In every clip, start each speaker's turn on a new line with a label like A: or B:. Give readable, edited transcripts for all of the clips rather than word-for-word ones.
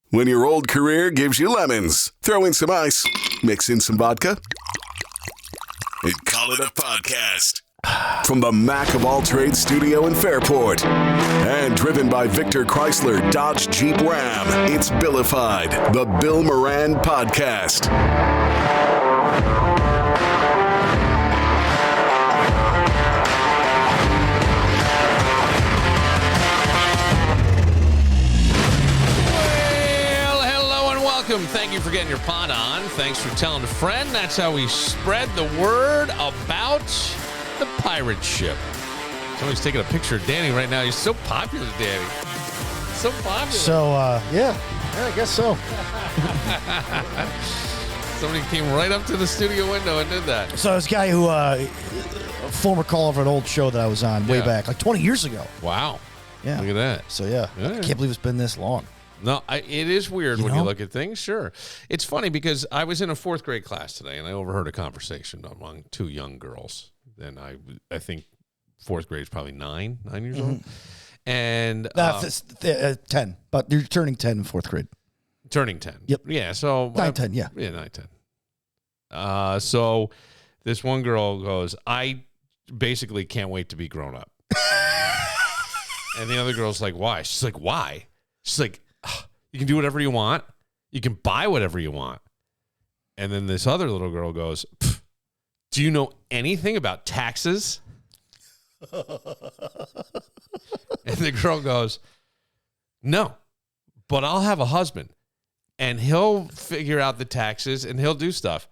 A: When your old career gives you lemons, throw in some ice, mix in some vodka, and call it a podcast. From the Mac of All Trades studio in Fairport and driven by Victor Chrysler Dodge Jeep Ram, it's Billified, the Bill Moran Podcast.
B: Thank you for getting your pot on. Thanks for telling a friend. That's how we spread the word about the pirate ship. Somebody's taking a picture of Danny right now. He's so popular, Danny. So popular.
C: So, yeah, I guess so.
B: Somebody came right up to the studio window and did that.
C: So this guy who, a former caller of an old show that I was on way back, like 20 years ago.
B: Wow.
C: Yeah.
B: Look at that.
C: So, yeah. I can't believe it's been this long.
B: No, it is weird when you look at things. Sure. It's funny because I was in a fourth grade class today, and I overheard a conversation among two young girls. And I think fourth grade is probably nine years old. And
C: 10, but you're turning 10 in fourth grade.
B: Turning 10.
C: Yep.
B: Yeah, so
C: 9, 10, yeah.
B: Yeah, 9, 10. So this one girl goes, I basically can't wait to be grown up. And the other girl's like, why? She's like, why? She's like, you can do whatever you want. You can buy whatever you want. And then this other little girl goes, do you know anything about taxes? And the girl goes, no, but I'll have a husband and he'll figure out the taxes and he'll do stuff.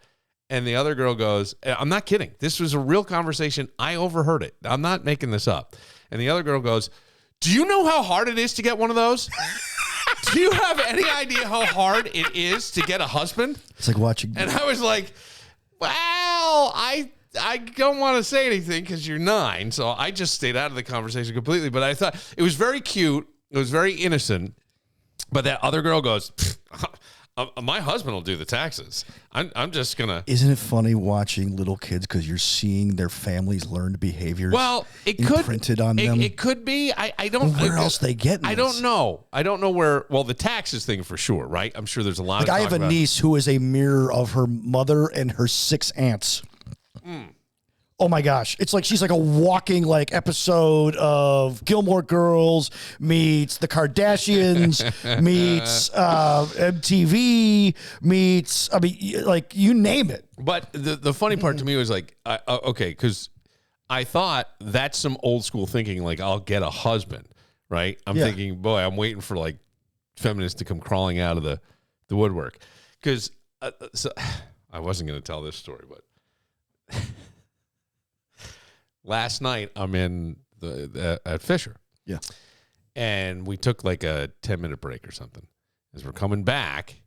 B: And the other girl goes, I'm not kidding. This was a real conversation. I overheard it. I'm not making this up. And the other girl goes, do you know how hard it is to get one of those? Do you have any idea how hard it is to get a husband?
C: It's like watching.
B: And I was like, well, I don't want to say anything because you're 9. So I just stayed out of the conversation completely. But I thought it was very cute. It was very innocent. But that other girl goes, my husband will do the taxes. I'm just going to.
C: Isn't it funny watching little kids because you're seeing their families' learned behaviors?
B: Well, it
C: imprinted on them.
B: It could be. I don't know.
C: Where else they get this?
B: I don't know. I don't know where. Well, the taxes thing for sure, right? I'm sure there's a lot of
C: I have a niece who is a mirror of her mother and her 6 aunts. Oh my gosh. It's like she's like a walking like episode of Gilmore Girls meets the Kardashians meets MTV meets, I mean, like you name it.
B: But the funny part to me was like, okay, because I thought that's some old school thinking, like I'll get a husband, right? I'm thinking, boy, I'm waiting for like feminists to come crawling out of the woodwork. Because so, I wasn't going to tell this story, but last night I'm in at Fisher.
C: Yeah. And
B: we took like a 10-minute break or something. As we're coming back,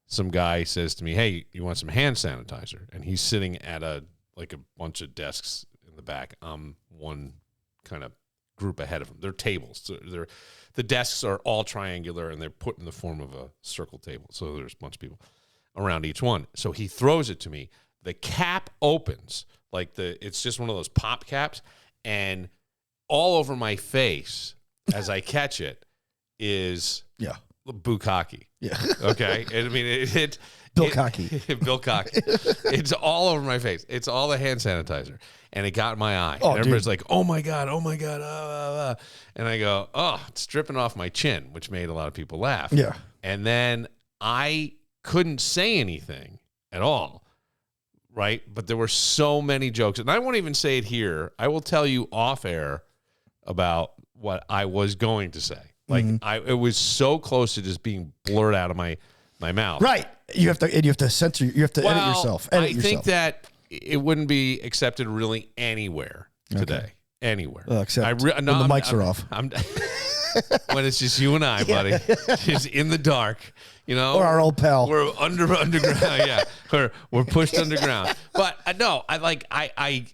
B: some guy says to me, hey, you want some hand sanitizer? And he's sitting at a bunch of desks in the back. I'm one kind of group ahead of him. They're tables. So the desks are all triangular, and they're put in the form of a circle table. So there's a bunch of people around each one. So he throws it to me. The cap opens. It's just one of those pop caps, and all over my face as I catch it is bukkake.
C: Yeah.
B: Okay. I mean,
C: Bill Cocky.
B: Bill Cocky. It's all over my face. It's all the hand sanitizer, and it got in my eye.
C: Oh,
B: and everybody's like, "Oh my god, and I go, "Oh, it's dripping off my chin," which made a lot of people laugh.
C: Yeah.
B: And then I couldn't say anything at all. Right. But there were so many jokes, and I won't even say it here. I will tell you off air about what I was going to say. Like it was so close to just being blurred out of my mouth.
C: Right. You have to edit yourself.
B: I think that it wouldn't be accepted really anywhere today. Anywhere.
C: Except when the mics are off.
B: When it's just you and I, buddy. Just in the dark. You know,
C: or our old pal.
B: We're underground. Yeah, we're pushed underground. But no,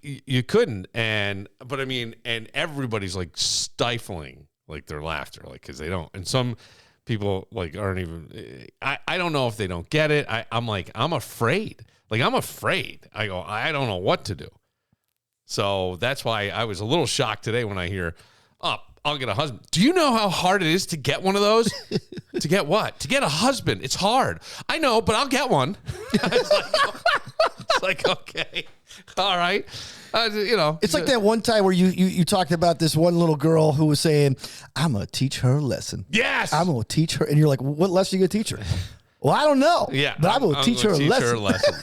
B: you couldn't. But I mean, and everybody's like stifling like their laughter, like because they don't. And some people like aren't even. I don't know if they don't get it. I'm afraid. Like I'm afraid. I go. I don't know what to do. So that's why I was a little shocked today when I hear, I'll get a husband. Do you know how hard it is to get one of those? To get what? To get a husband. It's hard. I know, but I'll get one. It's like, okay. All right.
C: It's like that one time where you talked about this one little girl who was saying, I'm going to teach her a lesson.
B: Yes.
C: I'm going to teach her. And you're like, what lesson are you going to teach her? Well, I don't know.
B: Yeah.
C: But I'm going to teach her a lesson.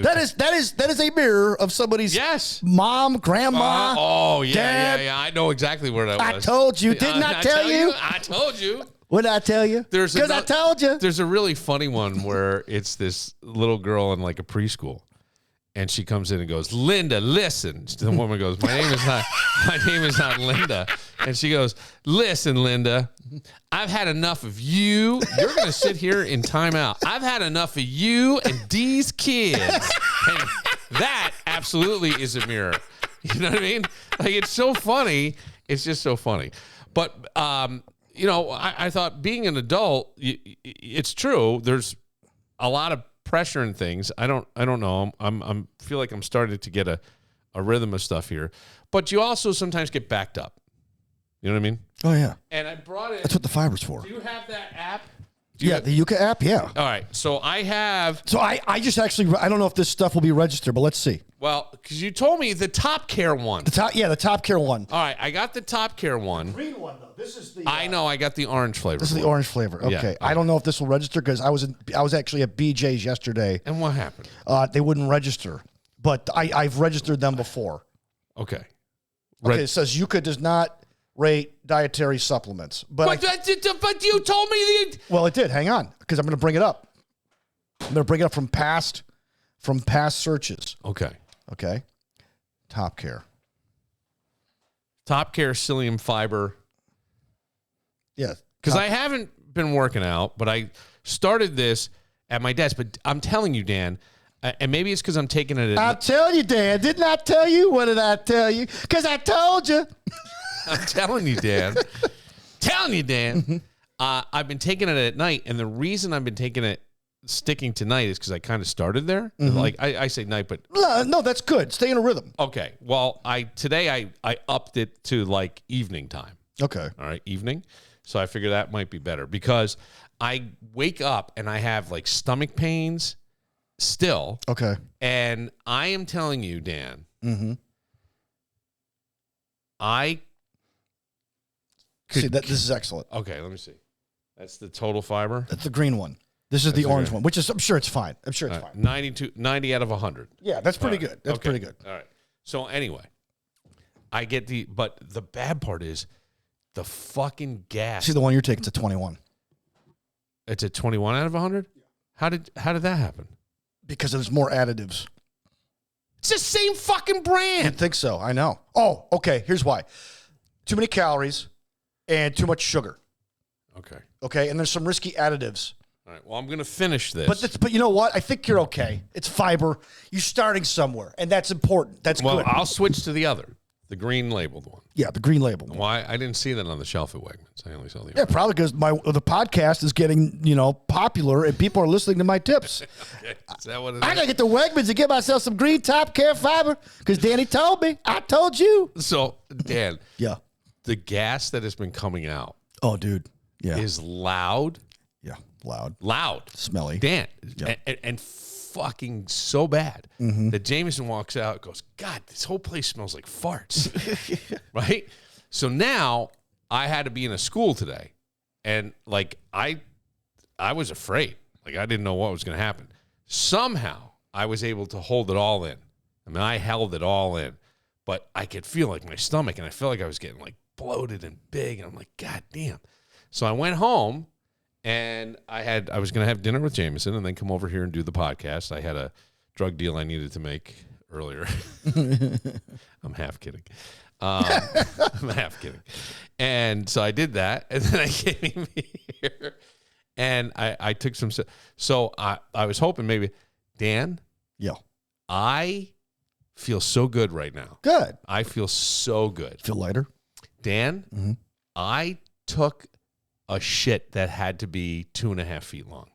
C: That is a mirror of somebody's mom, grandma. Dad.
B: Yeah. I know exactly where that was.
C: I told you. Didn't I tell you?
B: I told you.
C: What did I tell you? Because I told you.
B: There's a really funny one where it's this little girl in like a preschool. And she comes in and goes, Linda, listen. The woman goes, my name is not Linda. And she goes, listen, Linda, I've had enough of you. You're going to sit here in timeout. I've had enough of you and these kids. And that absolutely is a mirror. You know what I mean? Like, it's so funny. It's just so funny. But, I thought being an adult, it's true. There's a lot of pressure and things. I don't know. I'm feel like I'm starting to get a rhythm of stuff here. But you also sometimes get backed up. You know what I mean?
C: Oh yeah.
B: And I brought it.
C: That's what the fiber's for.
B: Do you have that app?
C: The Yuka app, yeah.
B: All right. So I have.
C: So I just actually, I don't know if this stuff will be registered, but let's see.
B: Well, because you told me the Top Care one.
C: The Top Care one.
B: All right. I got the Top Care one.
C: Green one though. This is the.
B: I know. I got the orange flavor.
C: This is the orange flavor. Okay. I don't know if this will register because I was actually at BJ's yesterday.
B: And what happened?
C: They wouldn't register, but I've registered them before.
B: Okay.
C: Okay. It says Yuka does not rate dietary supplements, but
B: you told me
C: well, it did. Hang on, because I'm going to bring it up. I'm going to bring it up from past searches.
B: Okay.
C: Top Care
B: psyllium fiber.
C: Yeah,
B: because I haven't been working out, but I started this at my desk. But I'm telling you, Dan, and maybe it's because I'm taking it.
C: I'll tell you, Dan. Didn't I tell you? What did I tell you? Because I told you.
B: I'm telling you, Dan. I've been taking it at night, and the reason I've been taking it, sticking to night, is because I kind of started there. Mm-hmm. Like I say night, but
C: no, that's good. Stay in a rhythm.
B: Okay. Well, today I upped it to like evening time.
C: Okay.
B: All right, evening. So I figure that might be better because I wake up and I have like stomach pains still.
C: Okay.
B: And I am telling you, Dan.
C: Mm-hmm. This is excellent.
B: Okay, let me see. That's the total fiber.
C: That's the green one. This is the orange one, which is, I'm sure it's fine. Fine.
B: 90 out of 100.
C: Yeah, that's pretty good. That's pretty good.
B: All right. So anyway, I get but the bad part is the fucking gas.
C: See, the one you're taking, it's a 21.
B: It's a 21 out of 100? How did that happen?
C: Because there's more additives.
B: It's the same fucking brand.
C: You'd think so. I know. Oh, okay. Here's why. Too many calories and too much sugar. Okay. And there's some risky additives.
B: All right. Well, I'm going to finish this.
C: But you know what? I think you're okay. It's fiber. You're starting somewhere, and that's important. That's good.
B: Well, I'll switch to the other, the green labeled one.
C: Yeah, the green labeled one.
B: Why? I didn't see that on the shelf at Wegmans. I only saw the.
C: Yeah, probably because the podcast is getting popular, and people are listening to my tips.
B: Okay. Is that what it is?
C: I gotta get to Wegmans and get myself some green Top Care fiber because Danny told me. I told you.
B: So, Dan.
C: Yeah.
B: The gas that has been coming out.
C: Oh, dude. Yeah.
B: Is loud.
C: Yeah.
B: Loud.
C: Smelly.
B: Dan. Yeah. And fucking so bad that Jameson walks out and goes, God, this whole place smells like farts. Right? So now I had to be in a school today. And like I was afraid. Like I didn't know what was going to happen. Somehow I was able to hold it all in. I mean, I held it all in. But I could feel like my stomach, and I felt like I was getting like bloated and big. And I'm like, God damn. So I went home, and I was going to have dinner with Jameson and then come over here and do the podcast. I had a drug deal I needed to make earlier. I'm half kidding. And so I did that, and then I came here, and I took some. So I was hoping maybe, Dan.
C: Yeah.
B: I feel so good right now.
C: Good.
B: I feel so good.
C: Feel lighter?
B: Dan, I took a shit that had to be 2.5 feet long.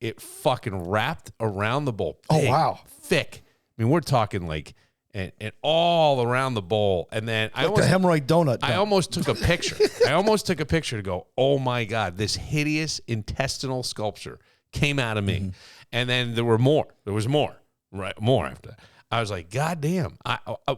B: It fucking wrapped around the bowl.
C: Oh, wow.
B: Thick. I mean, we're talking like, and all around the bowl. And then
C: like the hemorrhoid donut.
B: I almost took a picture. I almost took a picture to go, oh my God, this hideous intestinal sculpture came out of me. Mm-hmm. And then there was more, right? More after that. I was like, God damn,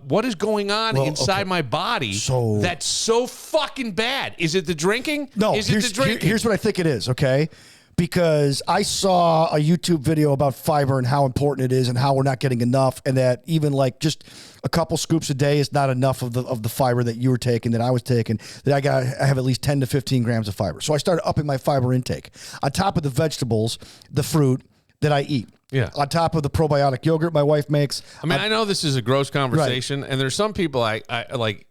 B: what is going on inside my body that's so fucking bad? Is it the drinking?
C: No,
B: is it the drinking?
C: Here's what I think it is, okay? Because I saw a YouTube video about fiber and how important it is and how we're not getting enough, and that even like just a couple scoops a day is not enough of the fiber that you were taking, that I was taking, that I have at least 10 to 15 grams of fiber. So I started upping my fiber intake on top of the vegetables, the fruit that I eat.
B: Yeah.
C: On top of the probiotic yogurt my wife makes.
B: I mean, I know this is a gross conversation, right, and there's some people I like,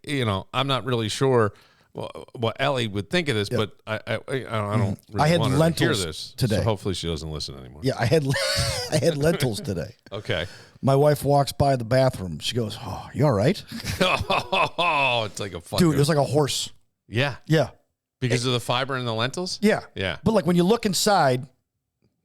B: I'm not really sure what Ellie would think of this, but I don't really
C: I had
B: want her
C: lentils
B: to hear this
C: today.
B: So hopefully she doesn't listen anymore.
C: Yeah, I had lentils today.
B: Okay.
C: My wife walks by the bathroom. She goes, "Oh, you all right?"
B: Oh, it's like a fucking...
C: Dude, it was like a horse.
B: Yeah.
C: Yeah.
B: Because of the fiber in the lentils?
C: Yeah.
B: Yeah.
C: But like when you look inside,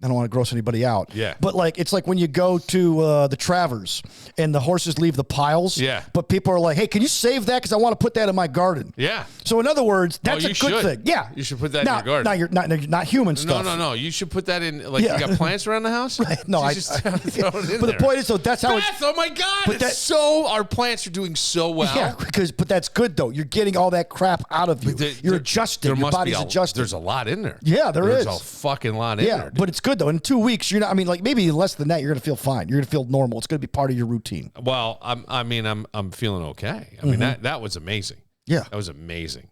C: I don't want to gross anybody out.
B: Yeah.
C: But like, it's like when you go to the Travers and the horses leave the piles.
B: Yeah.
C: But people are like, hey, can you save that? Because I want to put that in my garden.
B: Yeah.
C: So in other words, that's a good thing. Yeah.
B: You should put that in your garden.
C: Now you're not human stuff.
B: No. You should put that in, like, you got plants around the house?
C: Right. No,
B: I just throw it in
C: but
B: there.
C: the point is, so that's how
B: Beth, oh my God. Our plants are doing so well.
C: Yeah, but that's good though. You're getting all that crap out of you. You're adjusting. Your body's adjusting.
B: There's a lot in there.
C: Yeah, there's
B: a fucking lot in there.
C: But it's good though. In 2 weeks, you're not. I mean, like maybe less than that, you're gonna feel fine. You're gonna feel normal. It's gonna be part of your routine.
B: Well, I'm feeling okay. I mean, that was amazing.
C: Yeah,
B: that was amazing.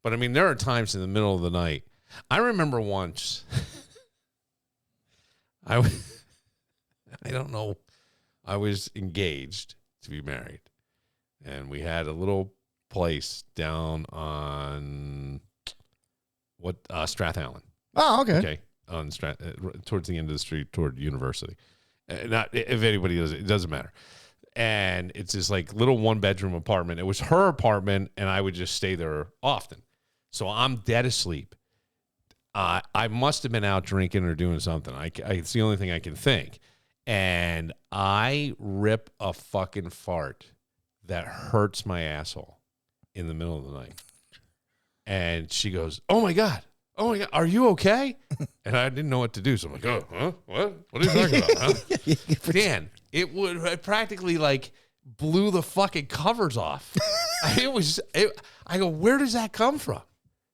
B: But I mean, there are times in the middle of the night. I remember once. I don't know. I was engaged to be married, and we had a little place down on Strathallen.
C: Oh, okay.
B: Okay. On towards the end of the street toward University. Not if anybody does it doesn't matter. And it's this like little 1-bedroom apartment. It was her apartment, and I would just stay there often. So I'm dead asleep. I must have been out drinking or doing something. It's the only thing I can think. And I rip a fucking fart that hurts my asshole in the middle of the night. And she goes, "Oh my God, are you okay?" And I didn't know what to do. So I'm like, "Oh, huh? What are you talking about, huh?" Dan, it practically like blew the fucking covers off. I go, where does that come from?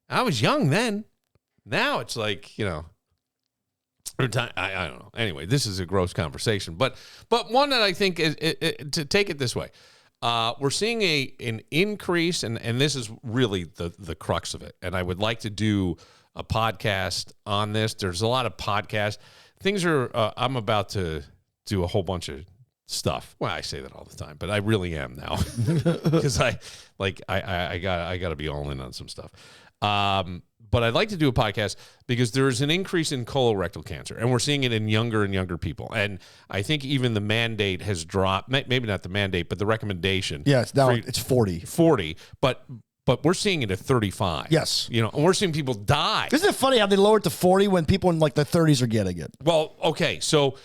B: I was young then. Now it's like, I don't know. Anyway, this is a gross conversation, but one that I think is to take it this way. We're seeing an increase, and this is really the crux of it. And I would like to do a podcast on this. There's a lot of podcasts. Things are, I'm about to do a whole bunch of stuff. Well, I say that all the time, but I really am now because I got to be all in on some stuff. But I'd like to do a podcast because there is an increase in colorectal cancer, and we're seeing it in younger and younger people. And I think even the mandate has dropped. Maybe not the mandate, but the recommendation.
C: Yeah, it's 40.
B: 40, but we're seeing it at 35.
C: Yes.
B: And we're seeing people die.
C: Isn't it funny how they lower it to 40 when people in like their 30s are getting it?
B: Well, okay, so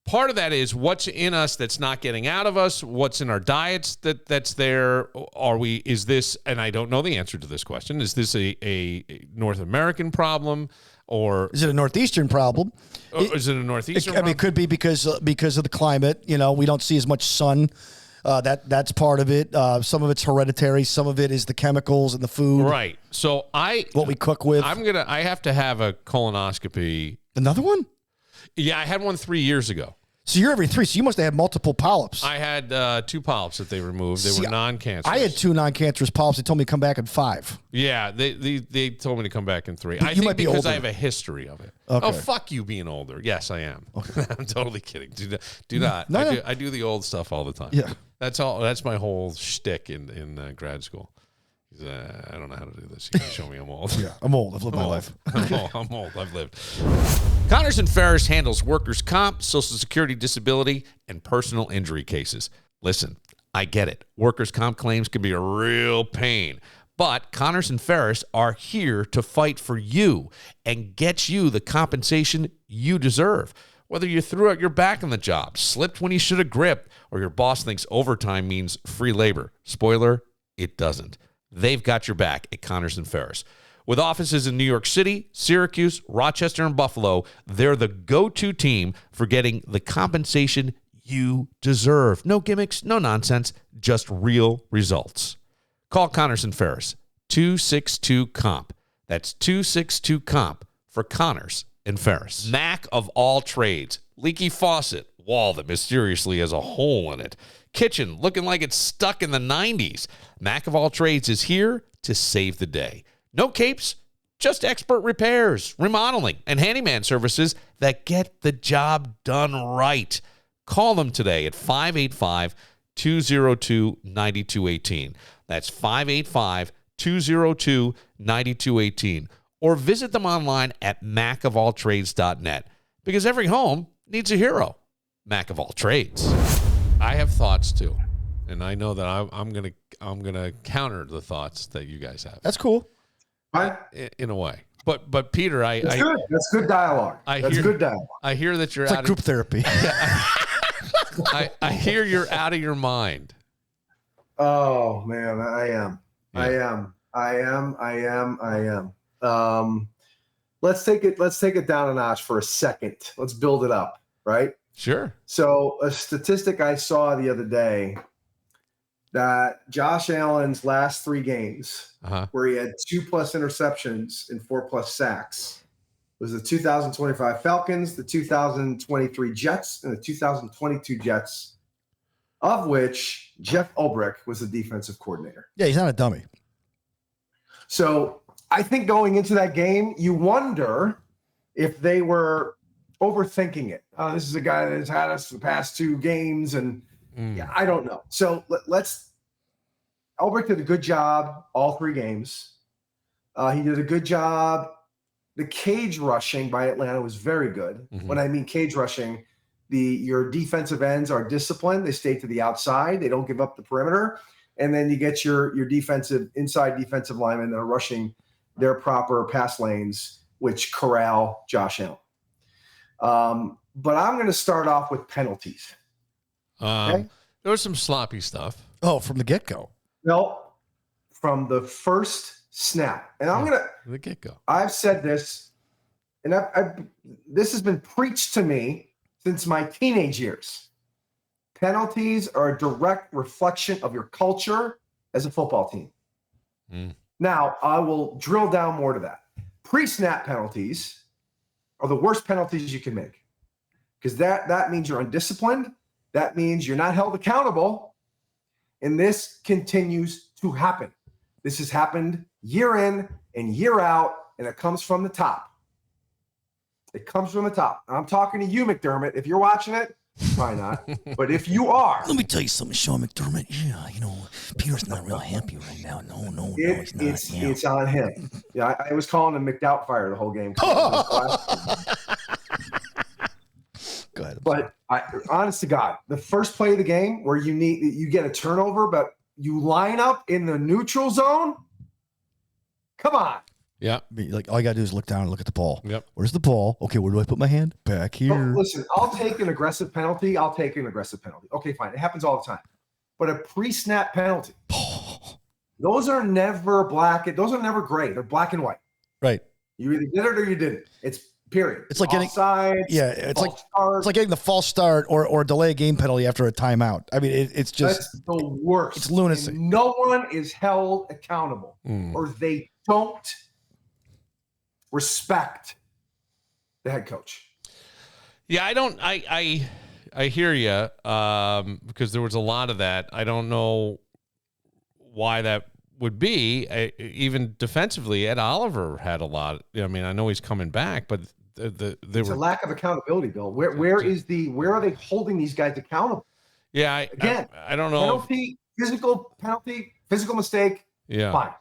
B: part of that is what's in us that's not getting out of us, what's in our diets that's there. Is this, and I don't know the answer to this question, is this a North American problem, or
C: is it a Northeastern problem?
B: Is it a Northeastern problem?
C: I mean, it could be because of the climate. We don't see as much sun. That's part of it. Some of it's hereditary. Some of it is the chemicals and the food.
B: Right. So what
C: we cook with.
B: I have to have a colonoscopy.
C: Another one?
B: Yeah, I had one 3 years ago.
C: So you're every 3. So you must have had multiple polyps.
B: I had 2 polyps that they removed. They were non-cancerous.
C: I had 2 non-cancerous polyps. They told me to come back in 5.
B: Yeah, they told me to come back in 3.
C: But
B: I think because I have a history of it.
C: Okay.
B: Oh, fuck you being older. Yes, I am. Okay. I'm totally kidding. Do not.
C: No.
B: I do the old stuff all the time.
C: Yeah.
B: That's all. That's my whole shtick in grad school. I don't know how to do this. You can show me I'm old.
C: Yeah, I'm old. I've lived my life.
B: I'm old. I've lived. Connors & Ferris handles workers' comp, Social Security disability, and personal injury cases. Listen, I get it. Workers' comp claims can be a real pain. But Connors & Ferris are here to fight for you and get you the compensation you deserve. Whether you threw out your back on the job, slipped when you should have gripped, or your boss thinks overtime means free labor. Spoiler, it doesn't. They've got your back at Connors and Ferris. With offices in New York City, Syracuse, Rochester, and Buffalo, they're the go-to team for getting the compensation you deserve. No gimmicks, no nonsense, just real results. Call Connors and Ferris, 262-COMP. That's 262-COMP for Connors and Ferris. Mac of all trades. Leaky faucet, wall that mysteriously has a hole in it. Kitchen looking like it's stuck in the 90s. Mac of all trades is here to save the day. No capes, just expert repairs, remodeling, and handyman services that get the job done right. Call them today at 585-202-9218. That's 585-202-9218. Or visit them online at macofalltrades.net, because every home needs a hero. Mac of all trades. I have thoughts too, and I know that I'm gonna counter the thoughts that you guys have.
C: That's cool.
D: Right?
B: In a way. But Peter,
D: That's good. That's good dialogue. That's good dialogue.
B: I hear that you're
C: It's
B: out
C: like group therapy.
B: I hear you're out of your mind.
D: Oh man, I am.
B: Yeah.
D: I am. Let's take it down a notch for a second. Let's build it up, right?
B: Sure.
D: So a statistic I saw the other day that Josh Allen's last 3 games, where he had 2+ interceptions and 4+ sacks, was the 2025 Falcons, the 2023 Jets, and the 2022 Jets, of which Jeff Ulbrich was the defensive coordinator.
C: Yeah, he's not a dummy.
D: So I think going into that game, you wonder if they were overthinking it. This is a guy that has had us the past 2 games, and yeah, I don't know. So let's. Ulbrich did a good job all 3 games. He did a good job. The cage rushing by Atlanta was very good.
B: Mm-hmm.
D: When I mean cage rushing, your defensive ends are disciplined. They stay to the outside. They don't give up the perimeter. And then you get your inside defensive linemen that are rushing their proper pass lanes, which corral Josh Allen. But I'm going to start off with penalties. Okay?
B: There was some sloppy stuff.
C: Oh, from the get-go.
D: No, from the first snap. And I'm going to –
B: the get-go.
D: I've said this, and this has been preached to me since my teenage years. Penalties are a direct reflection of your culture as a football team. Now, I will drill down more to that. Pre-snap penalties are the worst penalties you can make, because that means you're undisciplined. That means you're not held accountable. And this continues to happen. This has happened year in and year out, and it comes from the top. It comes from the top. And I'm talking to you, McDermott. If you're watching it, probably not. But if you are.
E: Let me tell you something, Sean McDermott. Yeah, Peter's not real happy right now. No, he's not.
D: It's on him. Yeah, I was calling him McDoubtfire the whole game.
C: Go ahead.
D: But honest to God, the first play of the game where you get a turnover, but you line up in the neutral zone. Come on.
B: Yeah.
C: Like, all you got to do is look down and look at the ball.
B: Yep.
C: Where's the ball? Okay, where do I put my hand? Back here.
D: Listen, I'll take an aggressive penalty. Okay, fine. It happens all the time. But a pre-snap penalty, those are never black. Those are never gray. They're black and white.
C: Right.
D: You either did it or you didn't. It's period.
C: It's like
D: offside.
C: It's like getting the false start or delay a game penalty after a timeout. I mean, it's just
D: that's the worst.
C: It's lunacy.
D: And no one is held accountable, or they don't respect the head coach.
B: Yeah, I hear you, because there was a lot of that. I don't know why that would be. Even defensively, Ed Oliver had a lot. I mean, I know he's coming back, but
D: it's a lack of accountability, Bill. Where are they holding these guys accountable?
B: Yeah, I don't know.
D: Penalty, physical mistake.
B: Yeah,
D: fine.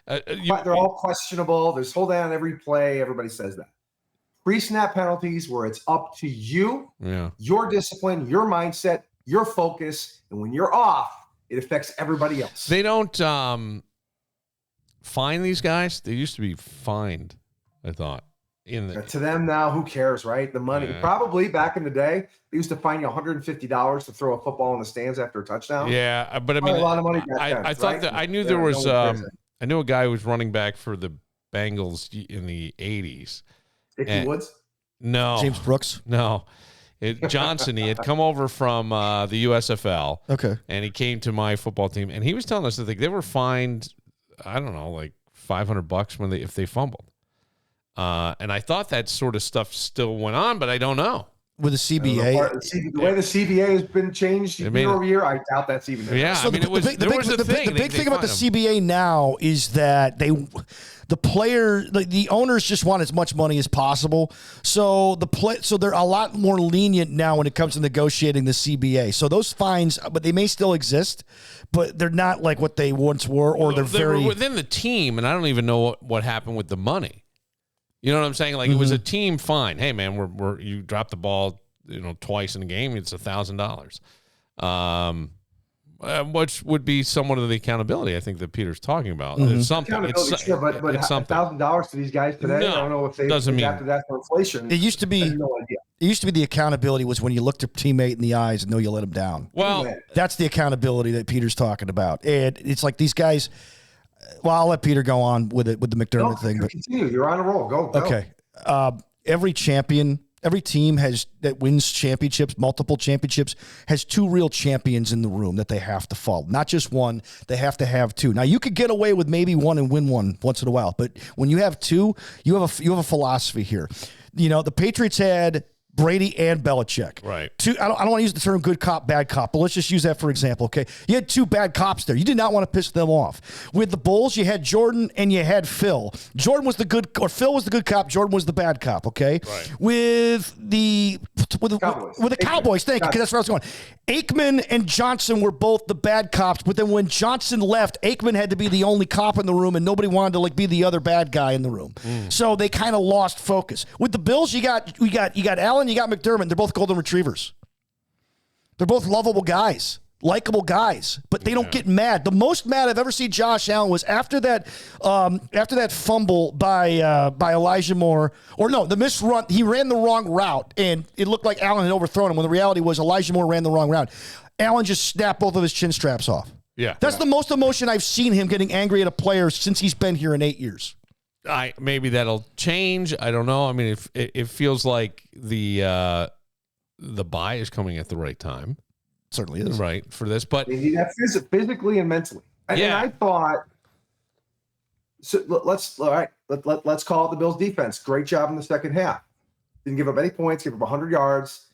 D: They're all questionable. There's hold on every play. Everybody says that. Pre-snap penalties where it's up to you, your discipline, your mindset, your focus, and when you're off, it affects everybody else.
B: They don't fine these guys. They used to be fined, I thought. in the
D: To them now, who cares, right? The money.
B: Yeah.
D: Probably back in the day, they used to fine you $150 to throw a football in the stands after a touchdown.
B: yeah, but I
D: Probably
B: mean,
D: a lot of money back then,
B: I thought
D: right?
B: that I knew
D: Yeah,
B: there
D: no
B: was
D: one cares.
B: I knew a guy who was running back for the Bengals in the 80s.
D: Dickie Woods.
B: No,
C: James Brooks.
B: No, Johnson. He had come over from the USFL.
C: Okay.
B: And he came to my football team, and he was telling us that they were fined, I don't know, like $500 if they fumbled. And I thought that sort of stuff still went on, but I don't know.
C: With the CBA,
D: The way the CBA has been changed year over year, I doubt that's even there.
B: Yeah,
C: So
B: I mean,
C: the big thing about the CBA now is that the owners just want as much money as possible. So they're a lot more lenient now when it comes to negotiating the CBA. So those fines, but they may still exist, but they're not like what they once were, or they
B: were within the team, and I don't even know what happened with the money. You know what I'm saying? Like it was a team fine. Hey man, you dropped the ball, twice in a game. It's $1,000. Which would be somewhat of the accountability I think that Peter's talking about. It's something.
D: Sure, but
B: it's something.
D: $1,000 to these guys today.
B: No,
D: I don't know if they
B: doesn't mean
D: after that for inflation.
C: It used to be.
D: I have no idea.
C: It used to be the accountability was when you looked your teammate in the eyes and know you let him down.
B: Well,
C: that's the accountability that Peter's talking about. And it's like these guys. Well, I'll let Peter go on with the McDermott thing. But
D: continue. You're on a roll. Go.
C: Okay. Every champion, every team that wins championships, multiple championships, has two real champions in the room that they have to follow. Not just one. They have to have two. Now, you could get away with maybe one and win one once in a while, but when you have two, you have a philosophy here. The Patriots had Brady and Belichick.
B: Right.
C: I don't want to use the term good cop, bad cop, but let's just use that for example, okay? You had two bad cops there. You did not want to piss them off. With the Bulls, you had Jordan and you had Phil. Phil was the good cop, Jordan was the bad cop, okay?
B: Right.
C: With the Cowboys, thank you, because that's where I was going. Aikman and Johnson were both the bad cops, but then when Johnson left, Aikman had to be the only cop in the room, and nobody wanted to be the other bad guy in the room. So they kind of lost focus. With the Bills, you got Allen, you got McDermott. They're both golden retrievers. They're both lovable guys, likable guys, but they don't get mad. The most mad I've ever seen Josh Allen was after that fumble by Elijah Moore, or no, the missed run. He ran the wrong route, and it looked like Allen had overthrown him when the reality was Elijah Moore ran the wrong route. Allen just snapped both of his chin straps off.
B: Yeah.
C: That's the most emotion I've seen him getting angry at a player since he's been here in 8 years.
B: Maybe that'll change. I don't know. I mean, it feels like the bye is coming at the right time.
C: Certainly is.
B: Right, for this. But
D: they need that physically and mentally. And I thought, so let's call it the Bills defense. Great job in the second half. Didn't give up any points, gave up 100 yards.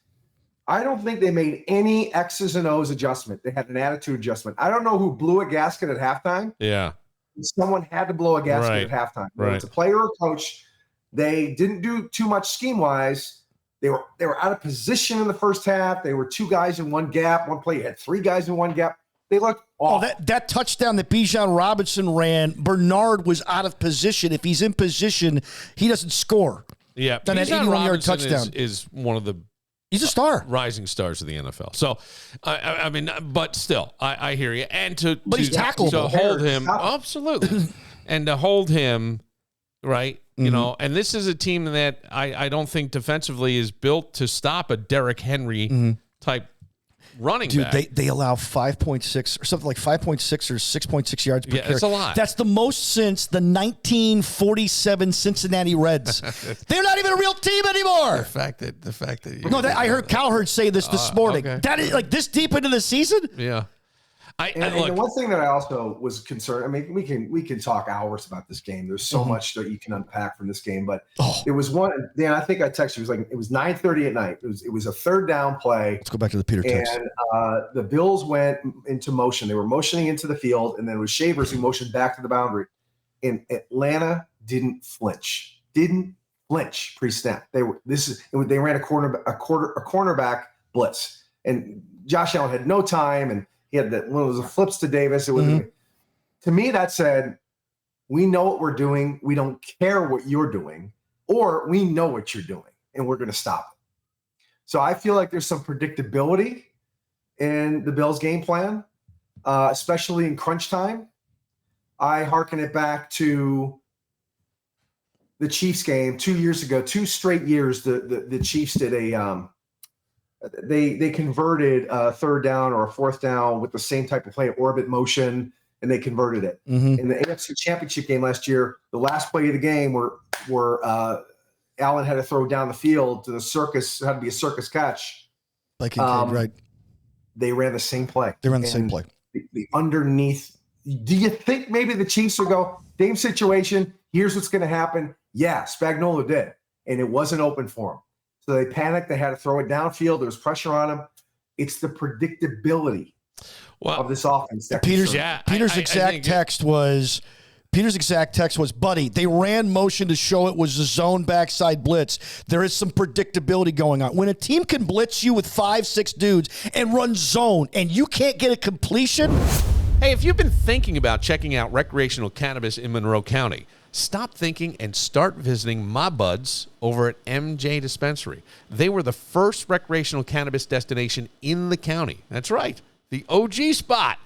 D: I don't think they made any X's and O's adjustment. They had an attitude adjustment. I don't know who blew a gasket at halftime.
B: Yeah.
D: Someone had to blow a gasket at halftime. Whether it's a player or a coach. They didn't do too much scheme-wise. They were out of position in the first half. They were two guys in one gap. One play, you had three guys in one gap. They looked awful.
C: That touchdown that Bijan Robinson ran, Bernard was out of position. If he's in position, he doesn't score.
B: Yeah.
C: Then that 81-yard touchdown
B: is one of the
C: he's a star.
B: Rising stars of the NFL. So, I mean, but still, I hear you. And
C: he's tackleable.
B: To hold him, absolutely. And to hold him, right, and this is a team that I don't think defensively is built to stop a Derrick Henry type running back.
C: They allow 5.6 or something like 5.6 or 6.6 yards per carry.
B: It's a lot.
C: That's the most since the 1947 Cincinnati Reds. They're not even a real team anymore.
B: The fact that
C: I heard Cowherd say this morning.
B: Okay.
C: That is like this deep into the season.
B: Yeah.
D: And the one thing that I also was concerned, I mean, we can talk hours about this game. There's so much that you can unpack from this game, but it was one, Dan, I think I texted you, it was 9:30 at night. It was a third down play.
C: Let's go back to the Peter text.
D: And the Bills went into motion. They were motioning into the field, and then it was Shavers who motioned back to the boundary. And Atlanta didn't flinch pre-snap. They ran a cornerback blitz, and Josh Allen had no time, and he had one of those flips to Davis. It was to me that said, we know what we're doing. We don't care what you're doing, or we know what you're doing, and we're going to stop it. So I feel like there's some predictability in the Bills' game plan, especially in crunch time. I hearken it back to the Chiefs game 2 years ago, 2 straight years. The Chiefs did they converted a third down or a fourth down with the same type of play, orbit motion, and they converted it.
C: Mm-hmm.
D: In the AFC Championship game last year, the last play of the game where Allen had to throw down the field to the circus, had to be a circus catch.
C: Like right.
D: They ran the same play.
C: They ran the same play.
D: The underneath. Do you think maybe the Chiefs will go, same situation, here's what's going to happen? Yeah, Spagnuolo did, and it wasn't open for him. So they panicked. They had to throw it downfield. There was pressure on him. It's the predictability of this offense.
C: Peter's exact text was, buddy, they ran motion to show it was a zone backside blitz. There is some predictability going on. When a team can blitz you with 5-6 dudes and run zone and you can't get a completion.
B: Hey, if you've been thinking about checking out recreational cannabis in Monroe County, stop thinking and start visiting my buds over at MJ Dispensary. They were the first recreational cannabis destination in the county. That's right, the OG spot.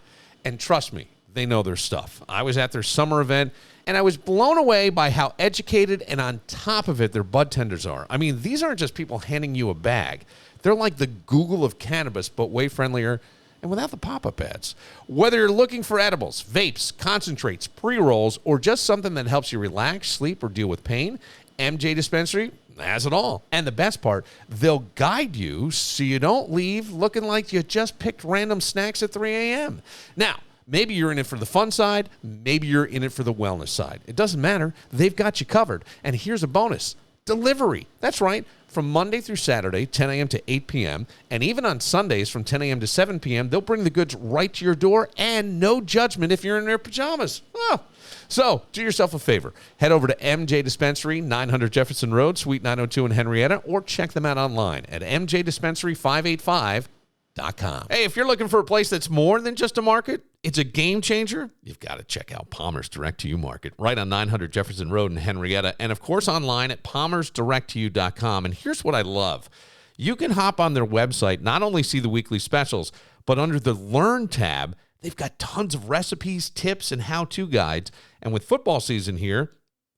B: And trust me, they know their stuff. I was at their summer event, and I was blown away by how educated and on top of it their bud tenders are. I mean, these aren't just people handing you a bag. They're like the Google of cannabis, but way friendlier and without the pop-up ads. Whether you're looking for edibles, vapes, concentrates, pre-rolls, or just something that helps you relax, sleep, or deal with pain, MJ Dispensary has it all. And the best part, they'll guide you so you don't leave looking like you just picked random snacks at 3 a.m. Now, maybe you're in it for the fun side, maybe you're in it for the wellness side. It doesn't matter. They've got you covered. And here's a bonus. Delivery. That's right. From Monday through Saturday, 10 a.m. to 8 p.m., and even on Sundays from 10 a.m. to 7 p.m., they'll bring the goods right to your door and no judgment if you're in their pajamas. Oh. So, do yourself a favor. Head over to MJ Dispensary, 900 Jefferson Road, Suite 902 in Henrietta, or check them out online at mjdispensary585.com. Hey, if you're looking for a place that's more than just a market, it's a game changer, you've got to check out Palmer's Direct-to-You Market, right on 900 Jefferson Road in Henrietta, and of course online at palmersdirecttoyou.com. And here's what I love. You can hop on their website, not only see the weekly specials, but under the Learn tab, they've got tons of recipes, tips, and how-to guides. And with football season here,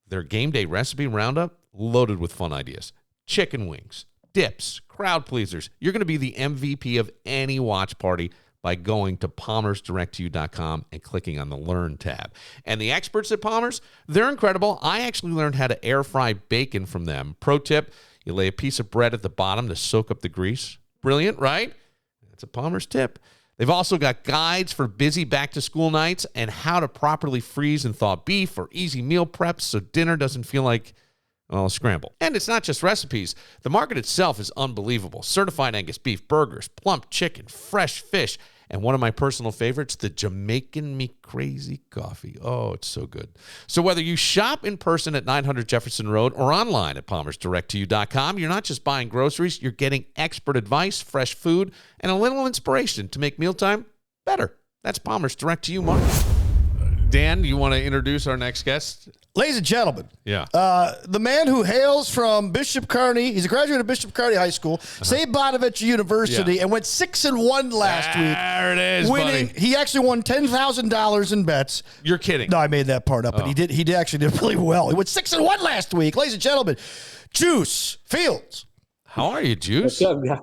B: their game day recipe roundup, loaded with fun ideas. Chicken wings, dips, crowd pleasers. You're going to be the MVP of any watch party by going to palmersdirecttoyou.com and clicking on the Learn tab. And the experts at Palmer's, they're incredible. I actually learned how to air fry bacon from them. Pro tip, you lay a piece of bread at the bottom to soak up the grease. Brilliant, right? That's a Palmer's tip. They've also got guides for busy back-to-school nights and how to properly freeze and thaw beef or easy meal preps so dinner doesn't feel like, well, a scramble. And it's not just recipes. The market itself is unbelievable. Certified Angus beef, burgers, plump chicken, fresh fish, and one of my personal favorites, the Jamaican Me Crazy coffee. Oh, it's so good. So whether you shop in person at 900 Jefferson Road or online at palmersdirecttoyou.com, you're not just buying groceries, you're getting expert advice, fresh food, and a little inspiration to make mealtime better. That's Palmer's Direct to You Market. Dan, you want to introduce our next guest?
C: Ladies and gentlemen,
B: yeah,
C: the man who hails from Bishop Kearney, he's a graduate of Bishop Kearney High School, St. Bonaventure University, and went 6-1 last week.
B: There it is,
C: winning.
B: buddy.
C: He actually won $10,000 in bets.
B: You're kidding.
C: No, I made that part up, but he did. He actually did really well. He went 6-1 last week. Ladies and gentlemen, Juice Fields.
B: How are you, Juice?
F: What's up, guys?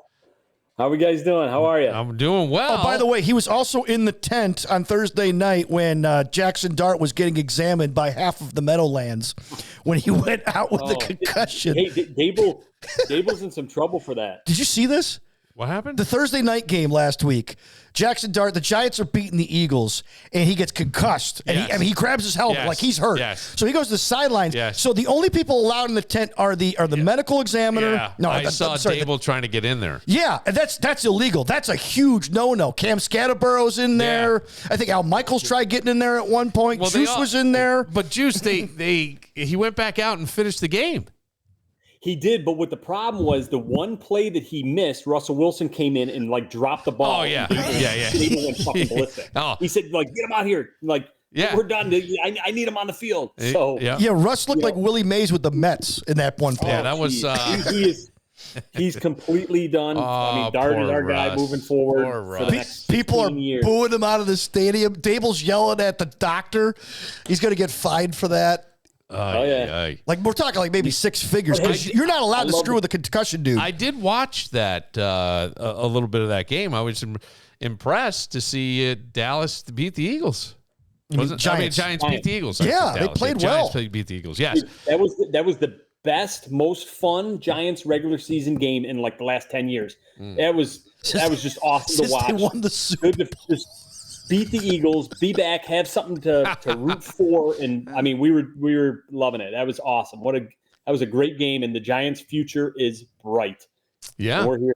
F: How are we guys doing? How are you?
B: I'm doing well.
C: Oh, by the way, he was also in the tent on Thursday night when Jackson Dart was getting examined by half of the Meadowlands when he went out with the concussion.
F: Hey, Dable's in some trouble for that.
C: Did you see this?
B: What happened?
C: The Thursday night game last week. Jackson Dart, the Giants are beating the Eagles, and he gets concussed. And he grabs his helmet like he's hurt.
B: Yes.
C: So he goes to the sidelines.
B: Yes.
C: So the only people allowed in the tent are the medical examiner.
B: Yeah.
C: No,
B: I saw Dable trying to get in there.
C: Yeah, and that's illegal. That's a huge no-no. Cam Scatterborough's in there.
B: Yeah.
C: I think Al Michaels tried getting in there at one point. Well, Juice was in there.
B: But Juice, he went back out and finished the game.
F: He did, but what the problem was, the one play that he missed, Russell Wilson came in and dropped the ball.
B: Oh yeah,
F: Dable went fucking ballistic. He said, get him out here. We're done. I need him on the field. So
C: Russ looked like Willie Mays with the Mets in that one play.
B: Yeah, that was.
F: He's completely done. Dart is our guy moving forward for the next
C: People are
F: years.
C: booing him out of the stadium. Dable's yelling at the doctor. He's going to get fined for that.
F: yeah.
C: Like we're talking like maybe six figures because you're not allowed to screw with a concussion, dude.
B: I did watch that a little bit of that game. I was impressed to see Dallas beat the Eagles. Giants beat the Eagles.
C: Yeah, they played well.
B: Giants beat the Eagles. Yes,
F: that was the best, most fun Giants regular season game in like the last 10 years. That was just awesome to watch.
C: They won the Super Bowl.
F: Just beat the Eagles, be back, have something to root for, and I mean we were loving it. That was awesome. That was a great game, and the Giants' future is bright.
B: Yeah,
F: we're here.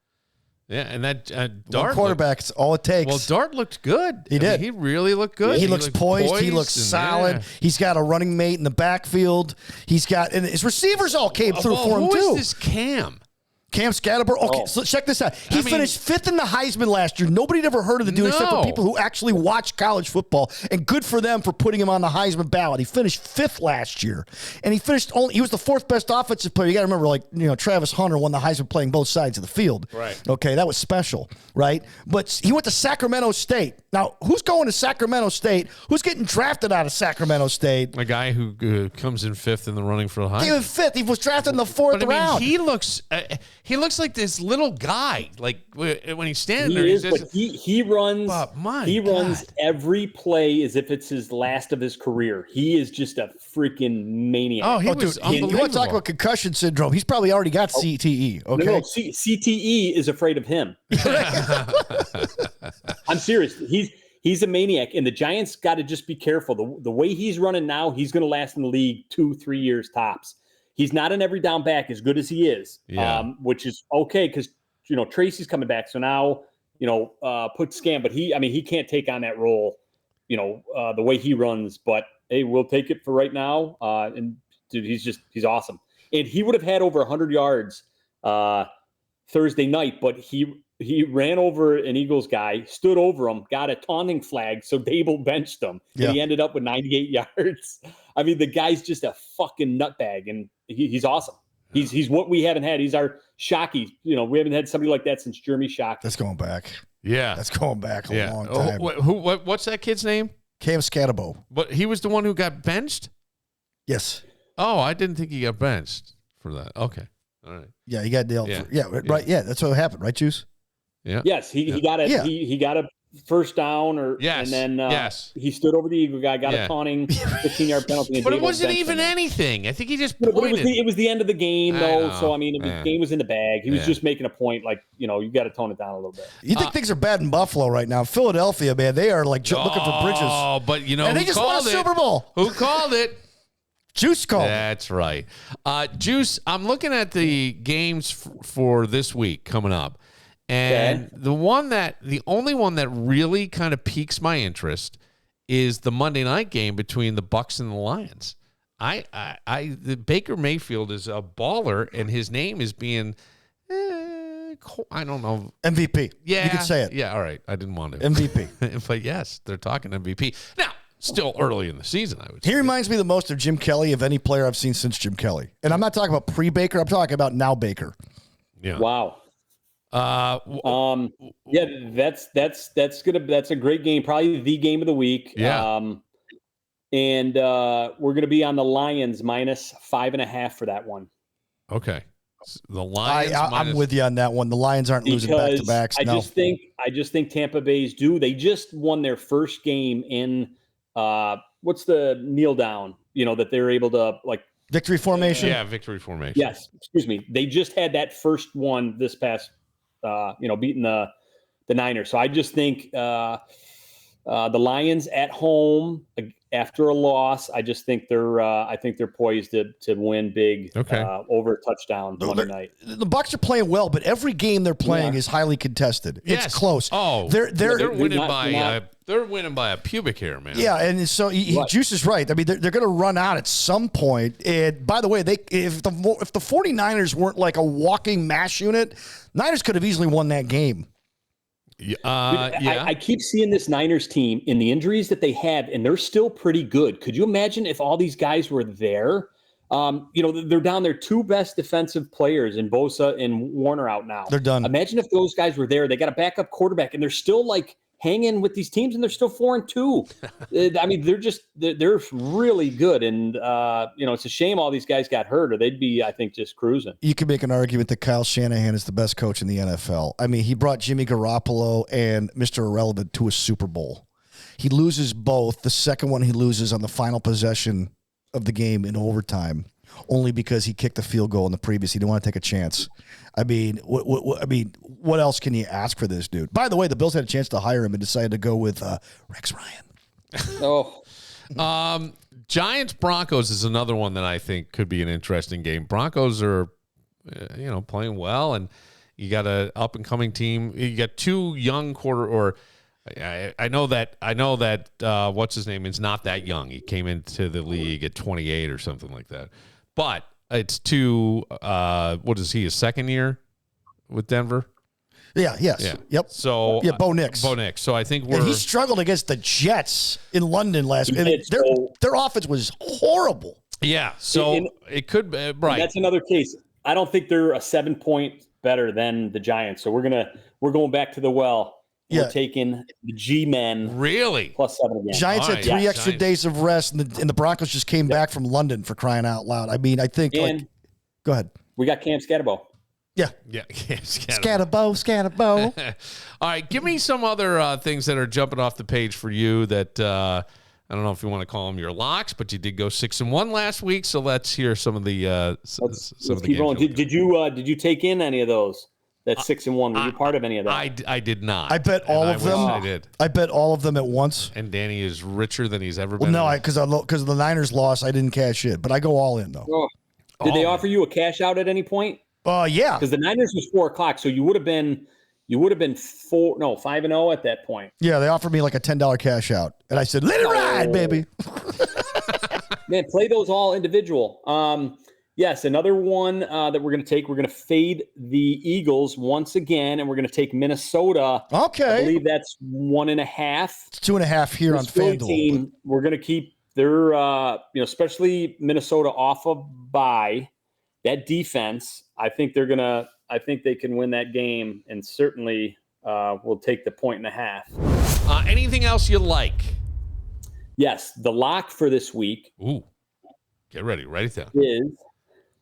B: Yeah, and that Dart
C: quarterback's all it takes.
B: Well, Dart looked good.
C: He did.
B: He really looked good.
C: He looks poised. He looks solid. He's got a running mate in the backfield. And his receivers all came through for him too.
B: Who is this Cam?
C: Cam Scatterberg. Okay, so check this out. He finished fifth in the Heisman last year. Nobody had ever heard of the dude except for people who actually watch college football. And good for them for putting him on the Heisman ballot. He finished fifth last year, and he was the fourth best offensive player. You got to remember, Travis Hunter won the Heisman playing both sides of the field.
B: Right.
C: Okay, that was special, right? But he went to Sacramento State. Now, who's going to Sacramento State? Who's getting drafted out of Sacramento State?
B: A guy who comes in fifth in the running for the Heisman.
C: He was fifth. He was drafted in the fourth round.
B: He looks like this little guy. Like when he's standing there,
F: he runs every play as if it's his last of his career. He is just a freaking maniac.
B: Oh, he was unbelievable.
C: You want to talk about concussion syndrome? He's probably already got CTE. Okay,
F: no, CTE is afraid of him. I'm serious. He's a maniac, and the Giants got to just be careful. The way he's running now, he's going to last in the league 2-3 years tops. He's not an every down back as good as he is, which is okay because Tracy's coming back. So now put Scam, but he can't take on that role, the way he runs. But hey, we'll take it for right now. And dude, he's awesome. And he would have had over 100 yards Thursday night, but he ran over an Eagles guy, stood over him, got a taunting flag, so Dable benched him, and he ended up with 98 yards. I mean, the guy's just a fucking nutbag, and he's awesome. He's what we haven't had. He's our Shockey. We haven't had somebody like that since Jeremy Shockey.
C: That's going back.
B: Yeah.
C: That's going back a long time.
B: What's that kid's name?
C: Cam Scatterbo.
B: But he was the one who got benched?
C: Yes.
B: Oh, I didn't think he got benched for that. Okay. All right.
C: Yeah, he got nailed. Right. Yeah, that's what happened, right, Juice?
B: Yeah.
F: Yes, he got a he got a first down, and then he stood over the Eagle guy, got a taunting 15-yard penalty.
B: But it wasn't even anything. I think he just pointed.
F: But it was the end of the game, though. So I mean, the game was in the bag. He was just making a point, like you got to tone it down a little bit.
C: You think things are bad in Buffalo right now? Philadelphia, man, they are like looking for bridges.
B: Oh, but
C: and they just won a Super Bowl.
B: Who called it?
C: Juice called.
B: That's right. Juice, I'm looking at the games for this week coming up. And the only one that really kind of piques my interest is the Monday night game between the Bucs and the Lions. The Baker Mayfield is a baller, and his name is being, I don't know,
C: MVP.
B: Yeah,
C: you can say it.
B: Yeah, all right. I didn't want to
C: MVP,
B: but yes, they're talking MVP now. Still early in the season, I would say.
C: He reminds me the most of Jim Kelly of any player I've seen since Jim Kelly, and I'm not talking about pre-Baker. I'm talking about now Baker.
B: Yeah.
F: Wow. That's a great game, probably the game of the week.
B: Yeah.
F: And we're gonna be on the Lions -5.5 for that one.
B: Okay. The Lions.
C: I'm with you on that one. The Lions aren't losing back to backs.
F: I just think Tampa Bay's due. They just won their first game in what's the kneel down? That they're able to
C: victory formation.
B: Victory formation.
F: Yes. Excuse me. They just had that first one this past. Beating the Niners. So I just think the Lions at home after a loss. I just think they're poised to win big. Over a touchdown Monday night.
C: The Bucs are playing well, but every game they're playing is highly contested. It's close.
B: Oh, they're winning by a pubic hair, man.
C: Yeah, and so Juice is right. I mean, they're going to run out at some point. And by the way, if the 49ers weren't like a walking mash unit, Niners could have easily won that game.
F: I keep seeing this Niners team in the injuries that they have, and they're still pretty good. Could you imagine if all these guys were there? They're down their two best defensive players in Bosa and Warner out now.
C: They're done.
F: Imagine if those guys were there. They got a backup quarterback, and they're still hanging with these teams, and they're still 4-2. I mean, they're really good, and it's a shame all these guys got hurt, or they'd be, I think, just cruising.
C: You can make an argument that Kyle Shanahan is the best coach in the NFL. I mean, he brought Jimmy Garoppolo and Mr. Irrelevant to a Super Bowl. He loses both. The second one he loses on the final possession of the game in overtime, only because he kicked the field goal in the previous. He didn't want to take a chance. I mean, what else can you ask for this dude? By the way, the Bills had a chance to hire him and decided to go with Rex Ryan.
B: Giants Broncos is another one that I think could be an interesting game. Broncos are, playing well, and you got an up and coming team. You got two young I know that what's his name is not that young. He came into the league at 28 or something like that. But it's two. What is he? His second year with Denver?
C: Yeah. Yes.
B: Yeah.
C: Yep.
B: So
C: Bo Nix.
B: Bo Nix. So I think
C: he struggled against the Jets in London last week. Their offense was horrible.
B: Yeah. So it could be right.
F: That's another case. I don't think they're a 7-point better than the Giants. So we're going back to the well. We're taking the G-men.
B: Really?
F: +7 again.
C: Giants had 3 extra days of rest, and the Broncos just came back from London, for crying out loud. I mean, I think. Go ahead.
F: We got Cam Scatterbo.
C: Yeah. Scatterbo.
B: All right, give me some other things that are jumping off the page for you that I don't know if you want to call them your locks, but you did go 6-1 last week, so let's hear some of the
F: let's keep rolling. Did you take in any of those? That's 6-1. Were you part of any of that?
B: I did not.
C: I bet all of them.
B: I did.
C: I bet all of them at once.
B: And Danny is richer than he's ever been.
C: Well, no, because of the Niners loss, I didn't cash in, but I go all in though.
F: Did they offer you a cash out at any point?
C: Yeah.
F: Because the Niners was 4:00, so you would have been 5-0 at that point.
C: Yeah, they offered me like a $10 cash out, and I said, "Let it ride, baby."
F: Man, play those all individual. Yes, another one that we're going to take. We're going to fade the Eagles once again, and we're going to take Minnesota.
C: Okay.
F: I believe that's 1.5.
C: It's 2.5 here on FanDuel.
F: We're going to keep their, especially Minnesota off of bye. That defense, I think they can win that game, and certainly will take the 1.5.
B: Anything else you like?
F: Yes, the lock for this week.
B: Ooh, get ready. Write it down.
F: Is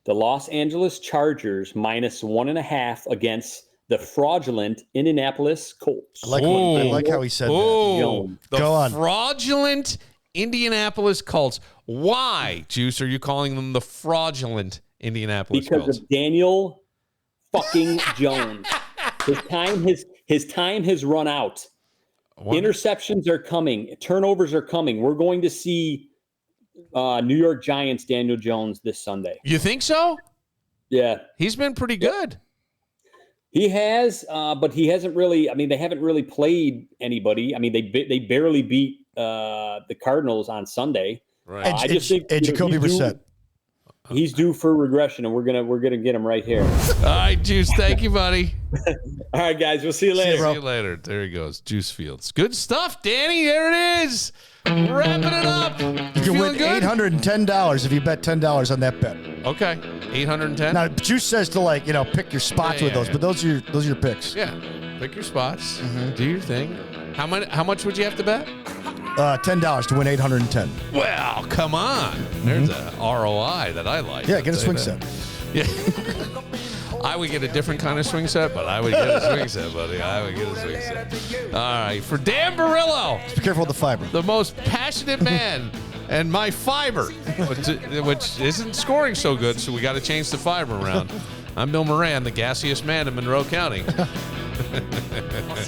F: the Los Angeles Chargers -1.5 against the fraudulent Indianapolis Colts.
C: I like how he said that.
B: Go on. Fraudulent Indianapolis Colts. Why, Juice, are you calling them the fraudulent Indianapolis Colts?
F: Because of Daniel fucking Jones. His time has run out. Interceptions are coming. Turnovers are coming. We're going to see New York Giants Daniel Jones this Sunday.
B: You think so?
F: Yeah.
B: He's been pretty good.
F: He has, but he hasn't really. I mean, they haven't really played anybody. I mean, they barely beat the Cardinals on Sunday.
B: Right.
F: I just think
C: Jacoby Brissett.
F: He's due for regression, and we're gonna get him right here.
B: All right, Juice. Thank you, buddy.
F: All right, guys. We'll see you later.
B: See you later. There he goes. Juice Fields. Good stuff, Danny. There it is. Wrapping it up.
C: You can win $810 if you bet $10 on that bet.
B: Okay, 810.
C: Now, Juice says to pick your spots with those, but those are your picks.
B: Yeah, pick your spots. Do your thing. How much would you have to bet?
C: $10 to win 810.
B: Well, come on. There's a ROI that I like.
C: Yeah, get a swing set.
B: Yeah. I would get a different kind of swing set, but I would get a swing set, buddy. I would get a swing set. All right. For Dan Barillo.
C: Just be careful with the fiber.
B: The most passionate man and my fiber, which isn't scoring so good, so we got to change the fiber around. I'm Bill Moran, the gassiest man in Monroe County.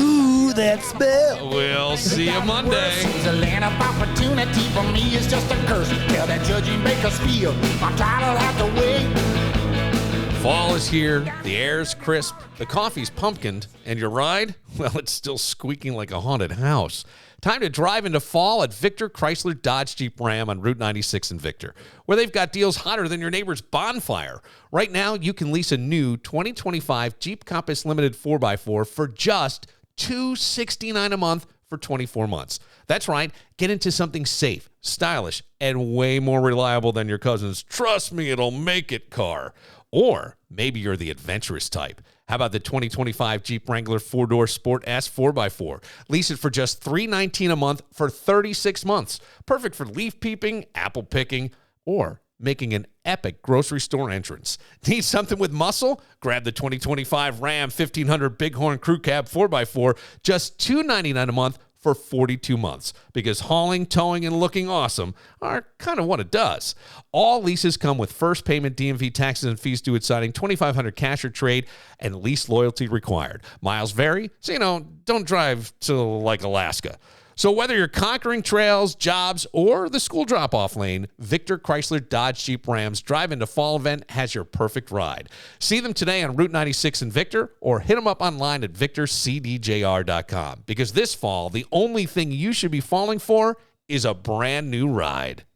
C: Ooh, that smell.
B: We'll see you Monday.
G: It's a land of opportunity. For me, it's just a curse. Tell that judge and make us feel. My title have to wait.
B: Fall is here, the air's crisp, the coffee's pumpkined, and your ride? Well, it's still squeaking like a haunted house. Time to drive into fall at Victor Chrysler Dodge Jeep Ram on Route 96 in Victor, where they've got deals hotter than your neighbor's bonfire. Right now, you can lease a new 2025 Jeep Compass Limited 4x4 for just $269 a month for 24 months. That's right. Get into something safe, stylish, and way more reliable than your cousin's "trust me, it'll make it" car. Or maybe you're the adventurous type. How about the 2025 Jeep Wrangler 4-door Sport S 4x4? Lease it for just $319 a month for 36 months. Perfect for leaf peeping, apple picking, or making an epic grocery store entrance. Need something with muscle? Grab the 2025 Ram 1500 Bighorn Crew Cab 4x4, just $299 a month for 42 months, because hauling, towing, and looking awesome are kind of what it does. All leases come with first payment, DMV taxes and fees due at signing, $2,500 cash or trade, and lease loyalty required. Miles vary, so don't drive to like Alaska. So whether you're conquering trails, jobs, or the school drop-off lane, Victor Chrysler Dodge Jeep Rams Drive Into Fall event has your perfect ride. See them today on Route 96 in Victor, or hit them up online at victorcdjr.com. Because this fall, the only thing you should be falling for is a brand new ride.